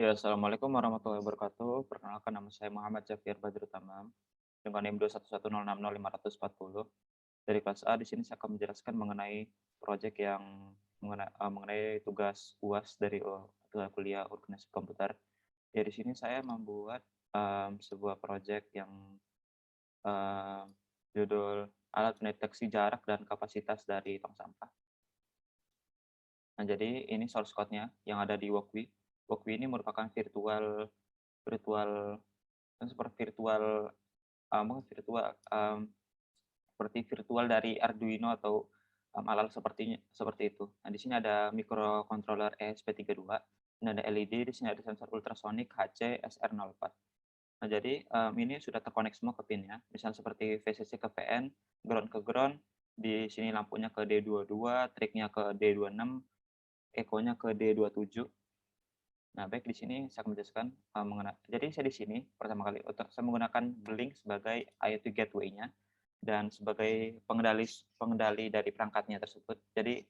Ya, Assalamualaikum warahmatullahi wabarakatuh. Perkenalkan nama saya Muhammad Zafir Badrut Tamam dengan NIM 21106605040. Dari kelas A di sini saya akan menjelaskan mengenai proyek yang mengenai tugas UAS dari kuliah organisasi komputer. Ya, di sini saya membuat sebuah proyek yang em, judul alat pendeteksi jarak dan kapasitas dari tong sampah. Nah, jadi ini source code-nya yang ada di Wokwi. Wokwi ini merupakan virtual virtual seperti virtual, bukan virtual, seperti virtual dari Arduino atau, alat seperti itu. Nah, di sini ada microcontroller ESP32, ini ada LED, di sini ada sensor ultrasonic HC SR04. Nah, jadi, ini sudah terkonek semua ke pin-nya, misalnya seperti VCC ke VN, ground ke ground, di sini lampunya ke D22, triknya ke D26, echo-nya ke D27. Nah, baik di sini saya akan menjelaskan, jadi saya di sini pertama kali saya menggunakan Blink sebagai IoT gateway-nya dan sebagai pengendali pengendali dari perangkatnya tersebut. Jadi,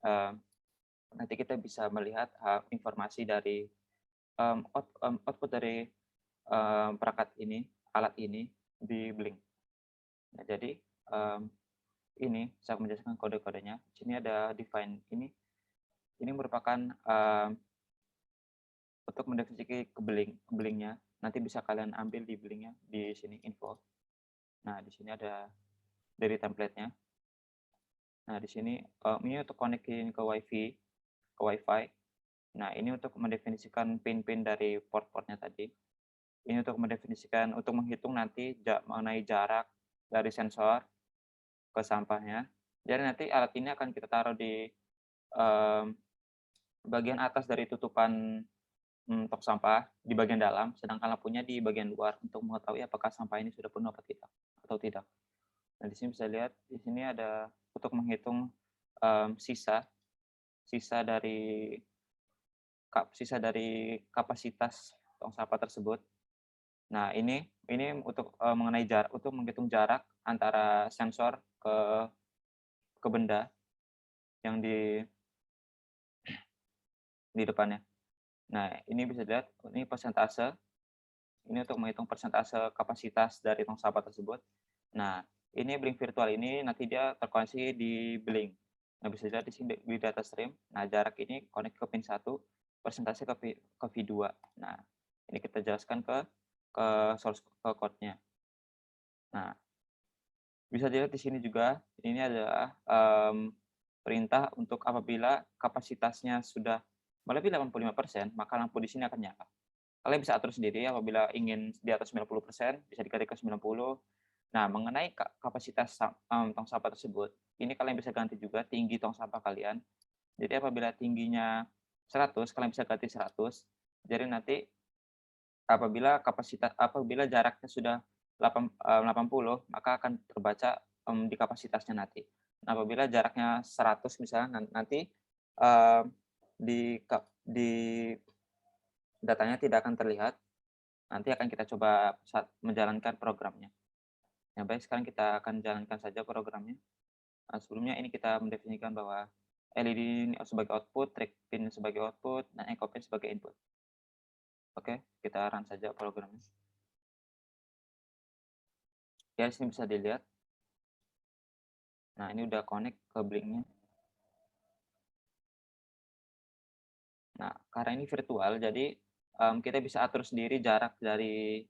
eee, nanti kita bisa melihat, informasi dari, output dari, perangkat ini, alat ini di Blink. Nah, jadi, mmm, ini saya akan menjelaskan kode-kodenya. Di sini ada define ini merupakan, untuk mendefinisi ke Blink-nya, nanti bisa kalian ambil di Blink-nya, di sini info. Nah, di sini ada dari template-nya. Nah, di sini, ini untuk konekin ke WiFi. Nah, ini untuk mendefinisikan pin-pin dari port-portnya tadi. Ini untuk menghitung nanti mengenai jarak dari sensor ke sampahnya. Jadi nanti alat ini akan kita taruh di, mmm, bagian atas dari tutupan tong sampah di bagian dalam, sedangkan lampunya di bagian luar untuk mengetahui apakah sampah ini sudah penuh atau tidak. Nah, di sini bisa lihat, di sini ada untuk menghitung, sisa sisa dari sisa dari kapasitas tong sampah tersebut. Nah, ini untuk menghitung jarak antara sensor ke benda yang di depannya. Nah, ini bisa dilihat, ini persentase. Ini untuk menghitung persentase kapasitas dari tong sampah tersebut. Nah, ini Blink virtual ini nanti dia terkoneksi di Blink. Nah, bisa dilihat di sini di data stream. Nah, jarak ini connect ke pin 1, persentase ke V2. Nah, ini kita jelaskan ke source ke code-nya. Nah, bisa dilihat di sini juga, ini adalah, perintah untuk apabila kapasitasnya sudah melebihi 85%, maka lampu di sini akan nyala. Kalian bisa atur sendiri apabila ingin di atas 90%, bisa diganti ke 90. Nah, mengenai kapasitas tong sampah tersebut, ini kalian bisa ganti juga tinggi tong sampah kalian. Jadi apabila tingginya 100, kalian bisa ganti 100. Jadi nanti apabila jaraknya sudah 80, maka akan terbaca, di kapasitasnya nanti. Nah, apabila jaraknya 100 misalnya, nanti, eee, di datanya tidak akan terlihat. Nanti akan kita coba saat menjalankan programnya. Ya baik, sekarang kita akan jalankan saja programnya. Sebelumnya ini kita mendefinisikan bahwa LED ini sebagai output, track pin sebagai output, dan echo pin sebagai input. Oke, kita run saja programnya. Ya, di sini bisa dilihat. Nah, ini udah connect ke Blink-nya. Nah, karena ini virtual, jadi, kita bisa atur sendiri jarak di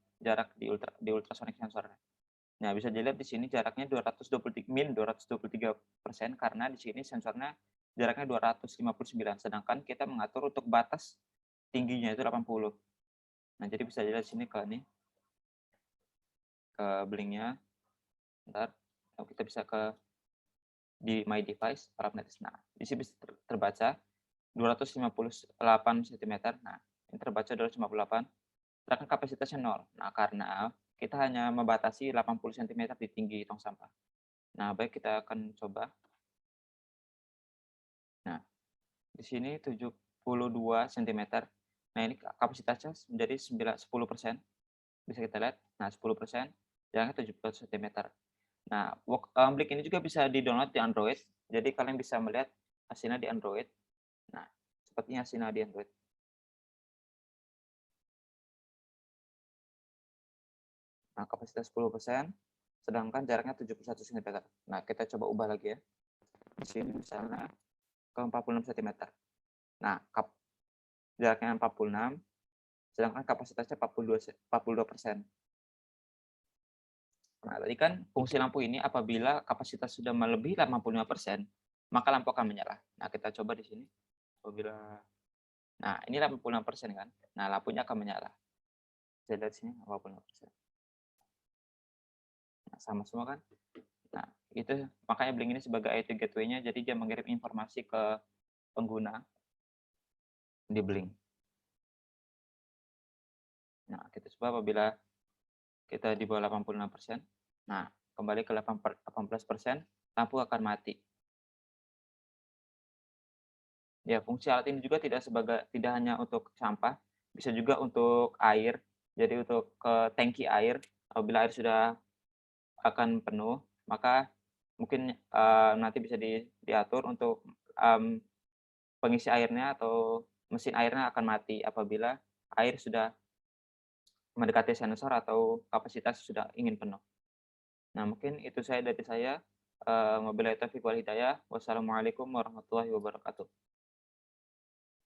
ultrasonic sensor. Nah, bisa dilihat di sini jaraknya 223% karena di sini sensornya jaraknya 259, sedangkan kita mengatur untuk batas tingginya itu 80. Nah, jadi bisa dilihat di sini ke Blink-nya, bentar, kita bisa di My Device, Parameters. Nah, di sini bisa terbaca 258 sentimeter. Nah, ini terbaca 258, sedangkan kapasitasnya 0. Nah, karena kita hanya membatasi 80 sentimeter di tinggi tong sampah. Nah, baik kita akan coba. Nah, di sini 72 sentimeter. Nah, ini kapasitasnya menjadi 10%, bisa kita lihat. Nah, 10%, jaraknya 70 sentimeter. Nah, Blink ini juga bisa di-download di Android, jadi kalian bisa melihat hasilnya di Android. Nah, sepertinya hasilnya di Android. Nah, kapasitas 10%, sedangkan jaraknya 71 sentimeter. Nah, kita coba ubah lagi ya. Di sini misalnya ke 46 sentimeter. Nah, jaraknya 46, sedangkan kapasitasnya 42%. Nah, tadi kan fungsi lampu ini apabila kapasitas sudah melebihi 85%, maka lampu akan menyala. Nah, kita coba di sini. Apabila ini 86% kan. Nah, lampunya akan menyala. Saya lihat sini 86%. Nah, sama semua kan? Nah, itu makanya Blink ini sebagai IT gateway-nya, jadi dia mengirim informasi ke pengguna di Blink. Nah, kita coba apabila kita di bawah 86%. Nah, kembali ke 18%, lampu akan mati. Ya, fungsi alat ini juga tidak hanya untuk sampah, bisa juga untuk air. Jadi untuk ke tangki air, apabila air sudah akan penuh, maka mungkin, nanti bisa diatur untuk, pengisi airnya atau mesin airnya akan mati apabila air sudah mendekati sensor atau kapasitas sudah ingin penuh. Nah, mungkin itu saya dari saya. Wabillahi taufiq wal hidayah. Wassalamualaikum warahmatullahi wabarakatuh.